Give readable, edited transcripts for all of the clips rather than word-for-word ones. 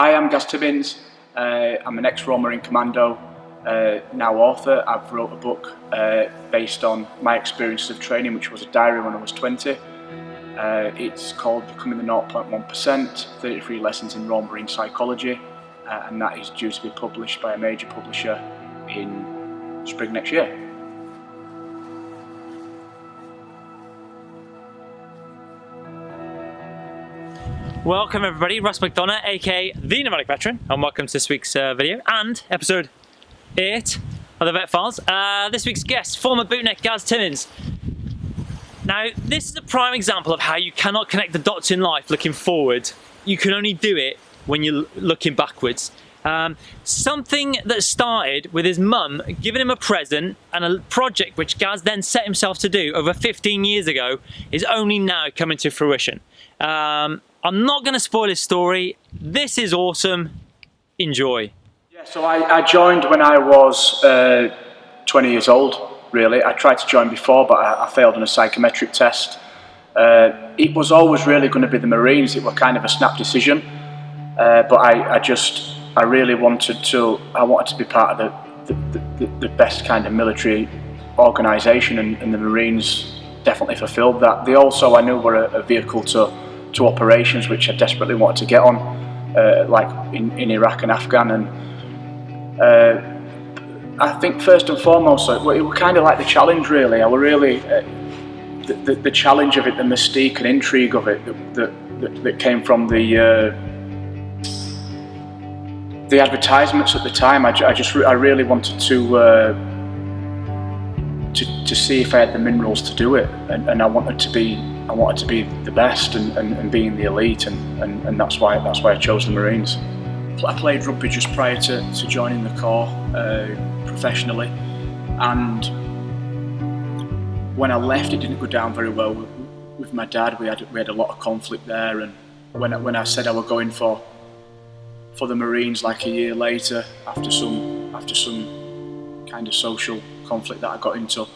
Hi, I'm Gaz Timmins. I'm an ex-Royal Marine Commando, now author. I've wrote a book based on my experiences of training, which was a diary when I was 20. It's called Becoming the 0.1%, 33 Lessons in Royal Marine Psychology, and that is due to be published by a major publisher in spring next year. Welcome everybody, Russ McDonough, aka The Nomadic Veteran, and welcome to this week's video and episode 8 of the Vet Files. This week's guest, former bootneck Gaz Timmins. Now, this is a prime example of how you cannot connect the dots in life looking forward. You can only do it when you're looking backwards. Something that started with his mum giving him a present and a project which Gaz then set himself to do over 15 years ago is only now coming to fruition. I'm not going to spoil his story. This is awesome. Enjoy. Yeah, so I joined when I was 20 years old, really. I tried to join before, but I failed on a psychometric test. It was always really going to be the Marines. It was kind of a snap decision. But I really wanted to be part of the best kind of military organisation, and the Marines definitely fulfilled that. They also, I knew, were a vehicle to operations which I desperately wanted to get on, like in Iraq and Afghan, and I think first and foremost it was kind of like the challenge, really. I were really the challenge of it, the mystique and intrigue of it that came from the advertisements at the time. I really wanted to see if I had the minerals to do it, and I wanted to be the best and be in the elite, and that's why I chose the Marines. I played rugby just prior to joining the Corps professionally, and when I left, it didn't go down very well with my dad. We had a lot of conflict there, and when I said I was going for the Marines, like a year later, after some kind of social conflict that I got into,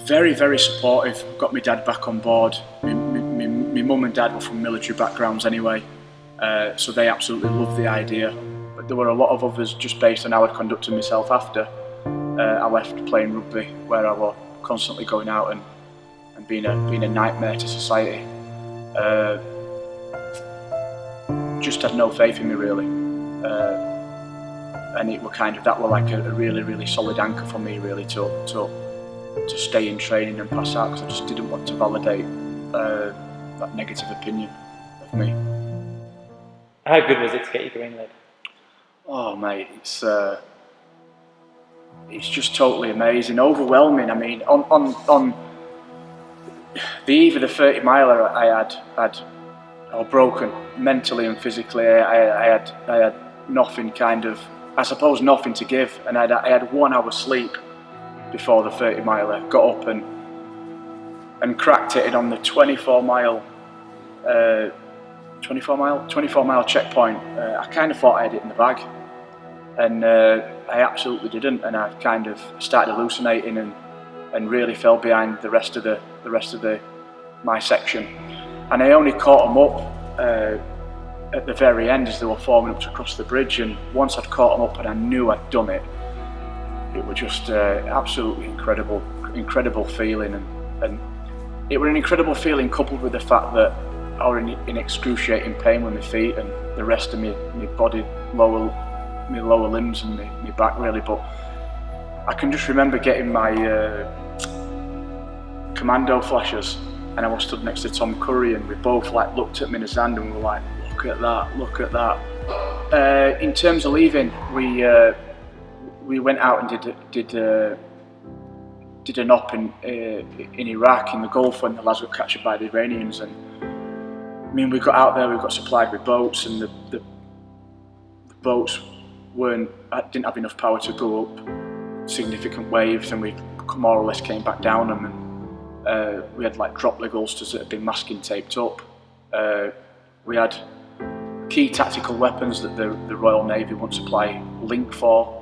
very, very supportive, got my dad back on board. My mum and dad were from military backgrounds anyway, so they absolutely loved the idea. But there were a lot of others, just based on how I'd conducted myself after I left playing rugby, where I was constantly going out and being a nightmare to society. Just had no faith in me, really. And it were that were like a really, really solid anchor for me, really, to stay in training and pass out, because I just didn't want to validate that negative opinion of me. How good was it to get you green lit? Oh mate, it's just totally amazing, overwhelming. I mean, on the eve of the 30 miler, I was broken mentally and physically. I had nothing, nothing to give, and I had 1 hour sleep before the 30 miler. Got up and cracked it, and on the 24 mile checkpoint, I kind of thought I had it in the bag, and I absolutely didn't, and I kind of started hallucinating and really fell behind the rest of my section, and I only caught them up at the very end as they were forming up to cross the bridge. And once I'd caught them up and I knew I'd done it, it was just absolutely incredible feeling, and it was an incredible feeling coupled with the fact that I was in excruciating pain with my feet and the rest of my body, my lower limbs and my back, really. But I can just remember getting my commando flashes, and I was stood next to Tom Curry, and we both looked at Minna's hand and we were like, look at that. In terms of leaving, we went out and did an op in Iraq, in the Gulf, when the lads were captured by the Iranians. And I mean, we got out there, we got supplied with boats, and the boats didn't have enough power to go up significant waves, and we more or less came back down them, and we had drop leg ulsters that had been masking taped up. We had key tactical weapons that the Royal Navy wouldn't supply link for.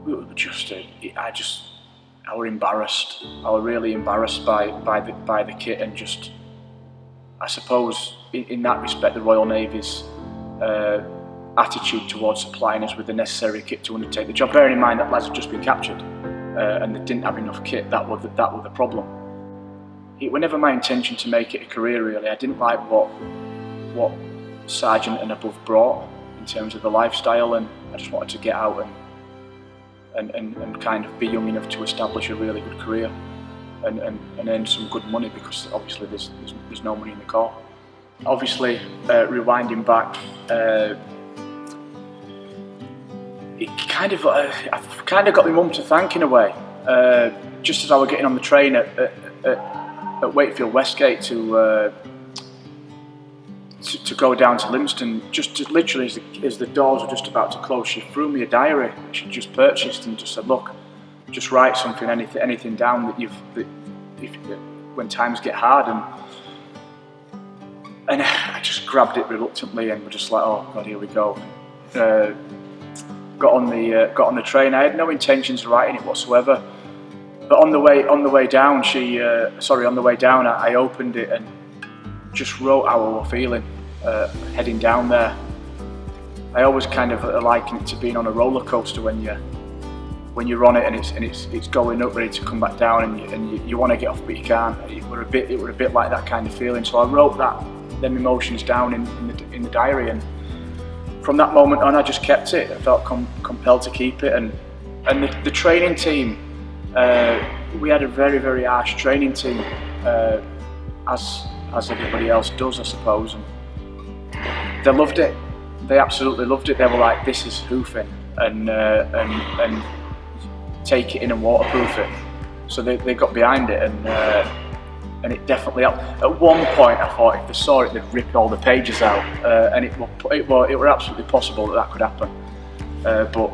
We were I was embarrassed. I was really embarrassed by the kit, and just I suppose in that respect the Royal Navy's attitude towards supplying us with the necessary kit to undertake the job, bearing in mind that lads had just been captured and they didn't have enough kit, that was the problem. It was never my intention to make it a career really. I didn't like what Sergeant and above brought in terms of the lifestyle, and I just wanted to get out and kind of be young enough to establish a really good career and earn some good money, because obviously there's no money in the Corps. Obviously, rewinding back, I've kind of got my mum to thank in a way. Just as I was getting on the train at Wakefield Westgate to go down to Lympstone, literally as the doors were just about to close, she threw me a diary she'd just purchased and just said, "Look, just write something, anything down when times get hard." And I just grabbed it reluctantly and we're just like, "Oh God, here we go." Got on the train. I had no intentions of writing it whatsoever. But on the way down, I opened it and just wrote how I was feeling heading down there. I always kind of liken it to being on a roller coaster when you're on it and it's going up, ready to come back down, and you want to get off but you can't. It were a bit like that kind of feeling. So I wrote them emotions down in the diary, and from that moment on, I just kept it. I felt compelled to keep it, and the training team. We had a very, very harsh training team, as everybody else does, I suppose. And they loved it. They absolutely loved it. They were like, "This is hoofing," and take it in and waterproof it. So they got behind it, and it definitely helped. At one point, I thought if they saw it, they'd rip all the pages out, and it were absolutely possible that could happen. But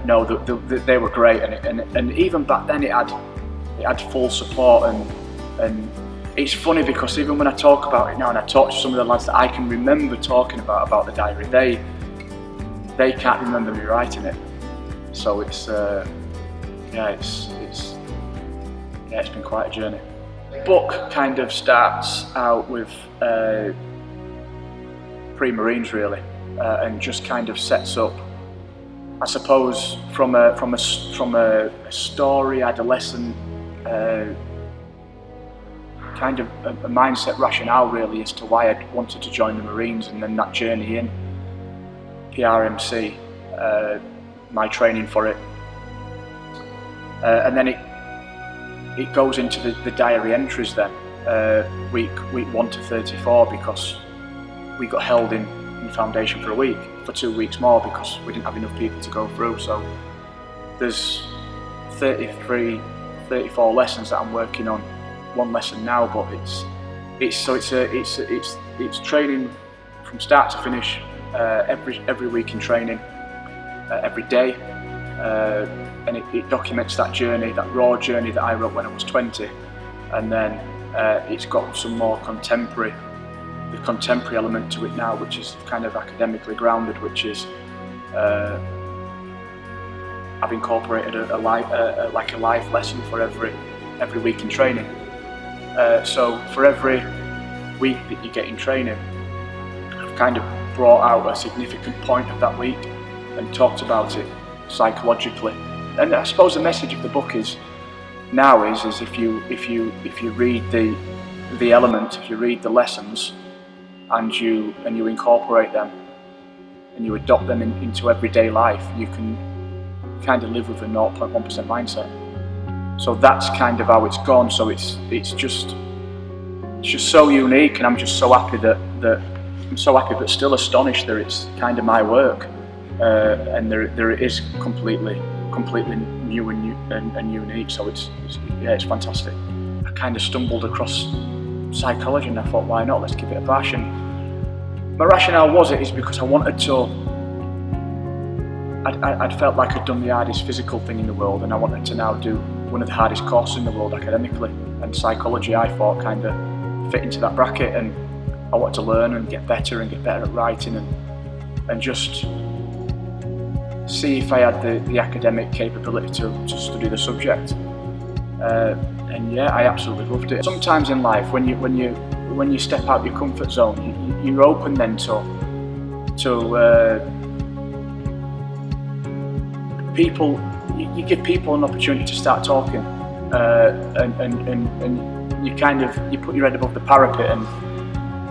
no, they were great, and even back then it had full support, and it's funny because even when I talk about it now and I talk to some of the lads that I can remember talking about the diary, they can't remember me writing it. So it's been quite a journey. The book kind of starts out with pre-Marines really, and just kind of sets up, I suppose, from a story adolescent kind of a mindset rationale really as to why I wanted to join the Marines, and then that journey in PRMC, my training for it, and then it goes into the diary entries then, week 1 to 34, because we got held in foundation for 2 weeks more because we didn't have enough people to go through. So there's 34 lessons that I'm working on, one lesson now, but it's training from start to finish, every week in training, every day, and it documents that journey, that raw journey that I wrote when I was 20, and then it's got some more contemporary element to it now, which is kind of academically grounded, which is I've incorporated a life lesson for every week in training. So for every week that you get in training, I've kind of brought out a significant point of that week and talked about it psychologically. And I suppose the message of the book is if you read the element, if you read the lessons, and you incorporate them and you adopt them into everyday life, you can kind of live with a 0.1% mindset. So that's kind of how it's gone. So it's just so unique, and I'm just so happy but still astonished that it's kind of my work, and there it is completely new and unique. So it's fantastic. I kind of stumbled across psychology and I thought, why not, let's give it a bash. And my rationale is because I wanted to, I'd felt like I'd done the hardest physical thing in the world, and I wanted to now do one of the hardest courses in the world academically, and psychology I thought kind of fit into that bracket, and I wanted to learn and get better at writing and just see if I had the academic capability to study the subject. and yeah, I absolutely loved it. Sometimes in life, when you step out your comfort zone, you're open then to people. You give people an opportunity to start talking, and you put your head above the parapet,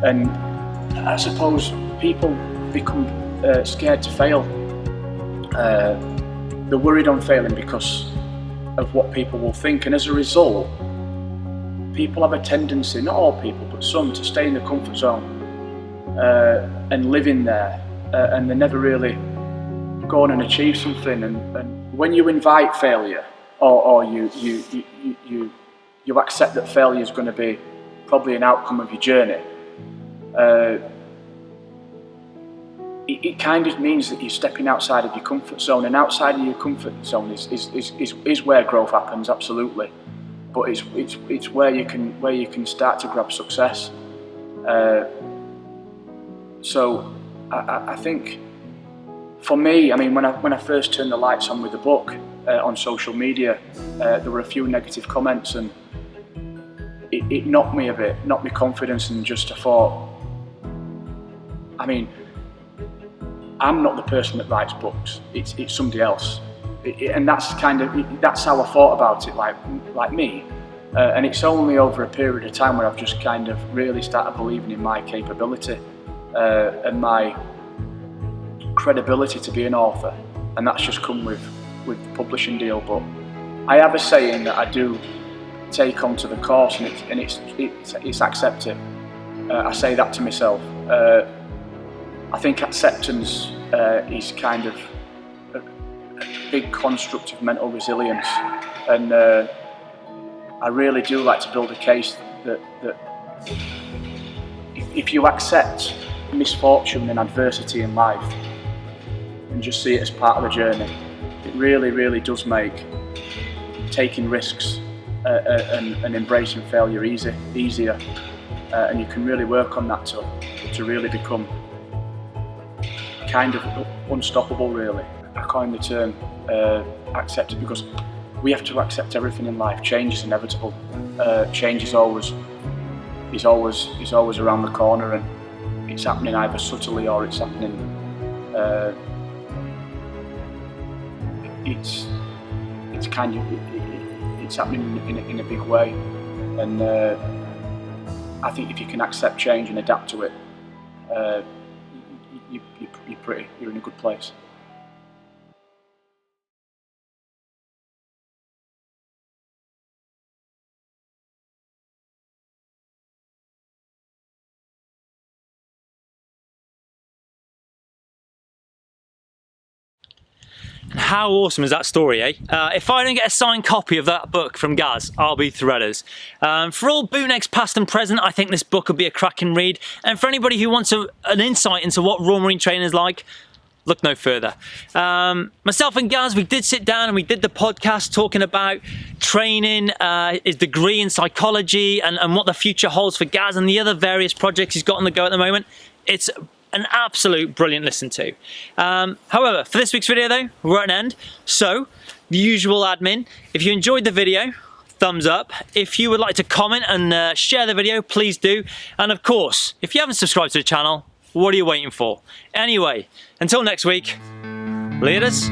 and I suppose people become scared to fail. They're worried on failing because of what people will think, and as a result, people have a tendency, not all people, but some, to stay in the comfort zone and live in there, and they never really go on and achieve something. And when you invite failure, or you accept that failure is going to be probably an outcome of your journey, it kind of means that you're stepping outside of your comfort zone, and outside of your comfort zone is where growth happens, absolutely. But it's where you can start to grab success. So I think for me, I mean, when I first turned the lights on with the book on social media, there were a few negative comments, and it knocked me a bit, knocked me confidence, and just I thought, I mean, I'm not the person that writes books. It's somebody else, and that's how I thought about it. Like me, and it's only over a period of time where I've just kind of really started believing in my capability and my credibility to be an author, and that's just come with the publishing deal. But I have a saying that I do take onto the course, and it's accept it. I say that to myself. I think acceptance is kind of a big construct of mental resilience, and I really do like to build a case that if you accept misfortune and adversity in life and just see it as part of the journey, it really, really does make taking risks and embracing failure easier, and you can really work on that to really become kind of unstoppable, really. I coined the term accept it, because we have to accept everything in life. Change is inevitable. Change is always around the corner, and it's happening either subtly or it's happening. It's happening in a big way, and I think if you can accept change and adapt to it, you're in a good place. How awesome is that story, eh? If I don't get a signed copy of that book from Gaz, I'll be threaders. For all bootnecks past and present, I think this book would be a cracking read. And for anybody who wants an insight into what Royal Marine training is like, look no further. Myself and Gaz, we did sit down and we did the podcast talking about training, his degree in psychology, and what the future holds for Gaz and the other various projects he's got on the go at the moment. It's an absolute brilliant listen to. However, for this week's video though, we're at an end. So, the usual admin, if you enjoyed the video, thumbs up. If you would like to comment and share the video, please do. And of course, if you haven't subscribed to the channel, what are you waiting for? Anyway, until next week, leaders.